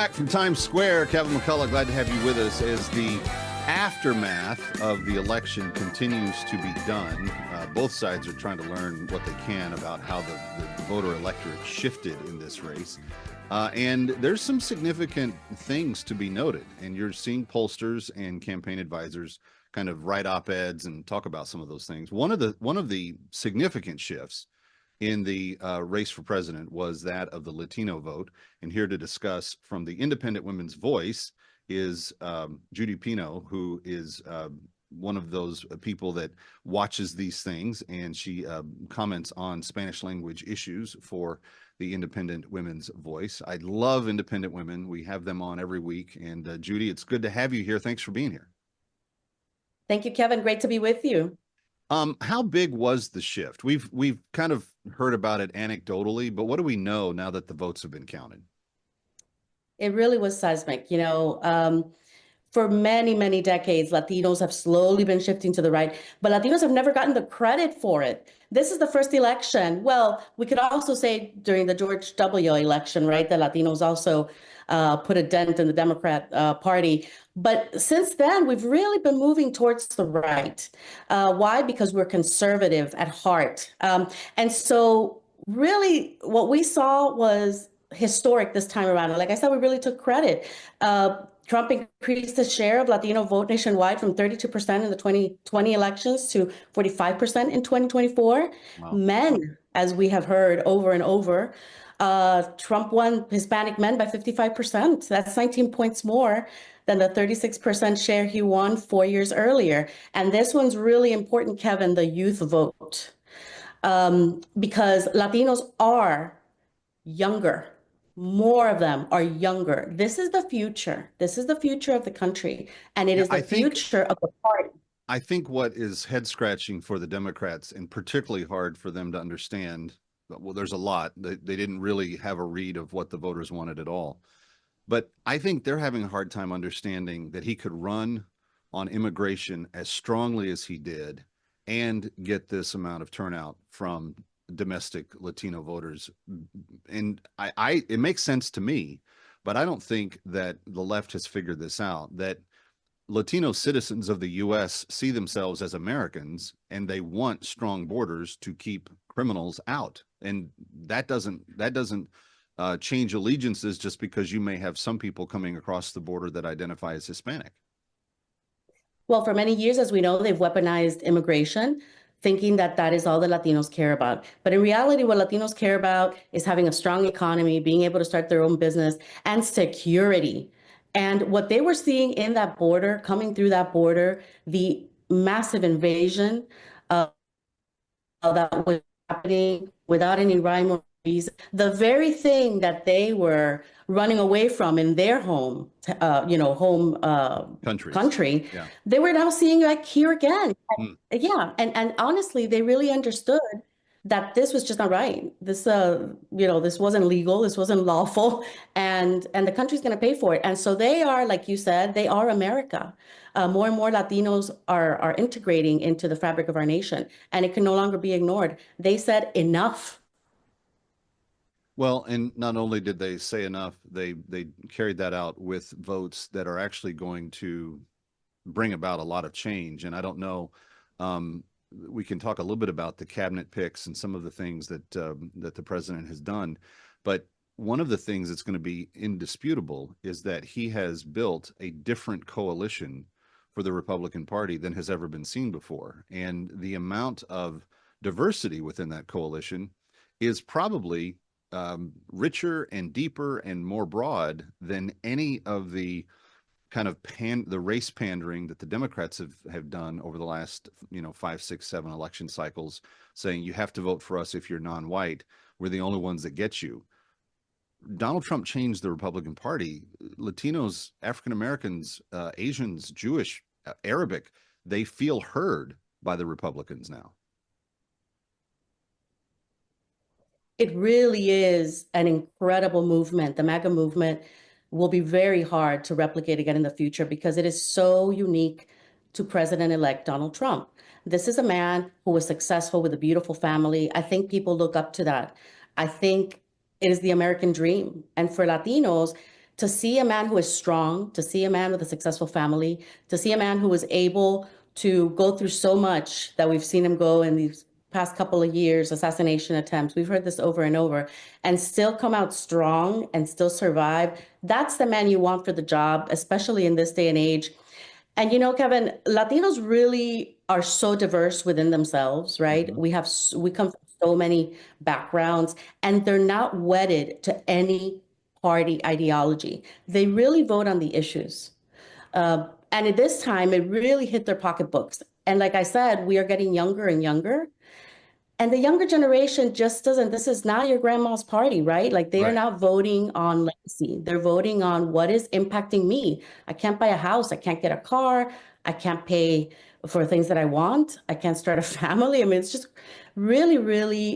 back from Times Square. Kevin McCullough, glad to have you with us as the aftermath of the election continues to be done. Both sides are trying to learn what they can about how the voter electorate shifted in this race. And there's some significant things to be noted. And you're seeing pollsters and campaign advisors kind of write op-eds and talk about some of those things. One of the significant shifts in the race for president was that of the Latino vote. And here to discuss from the Independent Women's Voice is Judy Pino, who is one of those people that watches these things, and she comments on Spanish language issues for the Independent Women's Voice. I love independent women. We have them on every week. And Judy, it's good to have you here. Thanks for being here. Thank you, Kevin. Great to be with you. How big was the shift? We've kind of heard about it anecdotally, but what do we know now that the votes have been counted? It really was seismic. For many, many decades, Latinos have slowly been shifting to the right, but Latinos have never gotten the credit for it. This is the first election. Well, we could also say during the George W. election, right, the Latinos also put a dent in the Democrat Party. But since then, we've really been moving towards the right. Why? Because we're conservative at heart. And so really what we saw was historic this time around. And like I said, we really took credit. Trump increased the share of Latino vote nationwide from 32% in the 2020 elections to 45% in 2024. Wow. Men, as we have heard over and over, Trump won Hispanic men by 55%. That's 19 points more than the 36% share he won 4 years earlier. And this one's really important, Kevin, the youth vote, because Latinos are younger. More of them are younger. This is the future. This is the future of the country, and it is the future of the party. I think what is head scratching for the Democrats, and particularly hard for them to understand, well, there's a lot. They didn't really have a read of what the voters wanted at all. But I think they're having a hard time understanding that he could run on immigration as strongly as he did and get this amount of turnout from domestic Latino voters. And it makes sense to me, but I don't think that the left has figured this out, that Latino citizens of the U.S. see themselves as Americans, and they want strong borders to keep criminals out. And that doesn't change allegiances just because you may have some people coming across the border that identify as Hispanic. Well, for many years, as we know, they've weaponized immigration, thinking that that is all that Latinos care about. But in reality, what Latinos care about is having a strong economy, being able to start their own business, and security. And what they were seeing in that border, coming through that border, the massive invasion that was happening without any rhyme or reason, the very thing that they were running away from in their home, country, yeah. They were now seeing like here again. Yeah, and honestly, they really understood that this was just not right. This, this wasn't legal, this wasn't lawful, and the country's going to pay for it. And so they are, like you said, they are America. More and more Latinos are integrating into the fabric of our nation, and it can no longer be ignored. They said enough. Well, and not only did they say enough, they carried that out with votes that are actually going to bring about a lot of change. And I don't know, we can talk a little bit about the cabinet picks and some of the things that that the president has done. But one of the things that's going to be indisputable is that he has built a different coalition for the Republican Party than has ever been seen before. And the amount of diversity within that coalition is probably richer and deeper and more broad than any of the kind of the race pandering that the Democrats have done over the last 5, 6, 7 election cycles, saying you have to vote for us if you're non-white. We're the only ones that get you. Donald Trump changed the Republican Party. Latinos, African Americans, Asians, Jewish, Arabic, they feel heard by the Republicans now. It really is an incredible movement. The MAGA movement will be very hard to replicate again in the future because it is so unique to President-elect Donald Trump. This is a man who was successful with a beautiful family. I think people look up to that. I think it is the American dream. And for Latinos to see a man who is strong, to see a man with a successful family, to see a man who was able to go through so much that we've seen him go in these past couple of years, assassination attempts, we've heard this over and over, and still come out strong and still survive. That's the man you want for the job, especially in this day and age. And Kevin, Latinos really are so diverse within themselves, right? Mhm. We come from so many backgrounds, and they're not wedded to any party ideology. They really vote on the issues. And at this time, it really hit their pocketbooks. And like I said, we are getting younger and younger. And the younger generation just doesn't, this is not your grandma's party, right? Like they are Right. not voting on legacy. They're voting on what is impacting me. I can't buy a house. I can't get a car. I can't pay for things that I want. I can't start a family. I mean, it's just really, really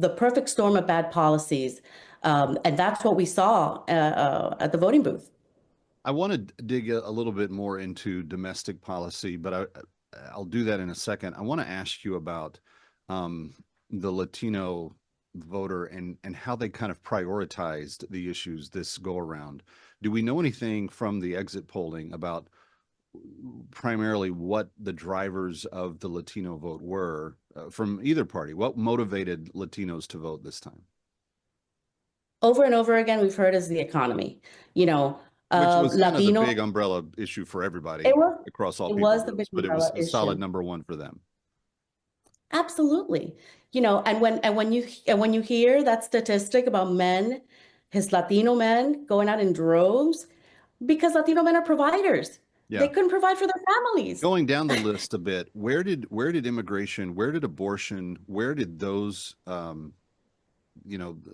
the perfect storm of bad policies. And that's what we saw at the voting booth. I want to dig a little bit more into domestic policy, but I'll do that in a second. I want to ask you about um, the Latino voter and how they kind of prioritized the issues this go around. Do we know anything from the exit polling about primarily what the drivers of the Latino vote were from either party? What motivated Latinos to vote this time? Over and over again, we've heard is the economy. You know, Which was kind of the Latino, big umbrella issue for everybody it was across all it people was the big groups, but it was umbrella a solid issue. number one for them. Absolutely. And when you hear that statistic about men, his Latino men going out in droves, because Latino men are providers. They Yeah. couldn't provide for their families. Going down the list a bit, where did immigration, where did abortion, where did those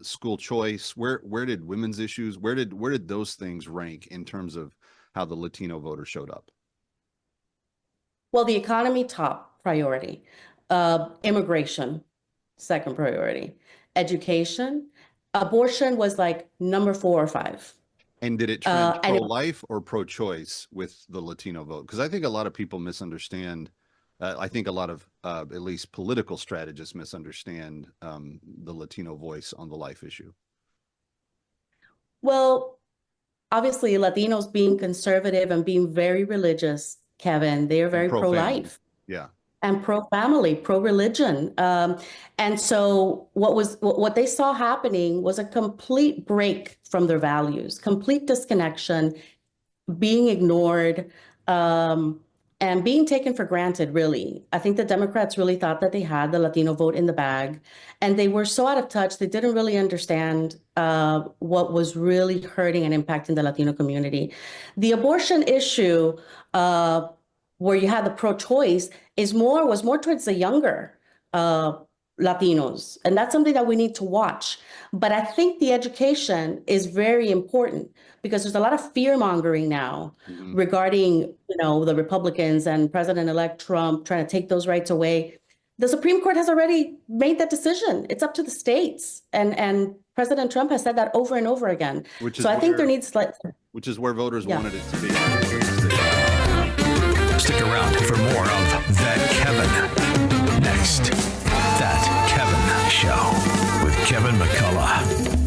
school choice, where did women's issues, where did those things rank in terms of how the Latino voter showed up? Well, the economy, top priority. Immigration, second priority. Education, abortion was like number 4 or 5. And did it trend And pro-life or pro-choice with the Latino vote? Because I think a lot of people misunderstand. I think a lot of at least political strategists misunderstand the Latino voice on the life issue. well, obviously, Latinos being conservative and being very religious, Kevin, they are And very pro-family. pro-life Yeah. and pro-family, pro-religion. And so what they saw happening was a complete break from their values, complete disconnection, being ignored, um, and being taken for granted, really. I think the Democrats really thought that they had the Latino vote in the bag, and they were so out of touch, they didn't really understand what was really hurting and impacting the Latino community. The abortion issue, uh, where you had the pro-choice, was more towards the younger uh, Latinos, and that's something that we need to watch. But I think the education is very important because there's a lot of fear mongering now Mhm. regarding, the Republicans and President-elect Trump trying to take those rights away. The Supreme Court has already made that decision. It's up to the states, and President Trump has said that over and over again. Which So is I think there where needs like, which is where voters yeah. wanted it to be. Here to stay. Stick around for more of That Kevin. Next, That Kevin Show with Kevin McCullough.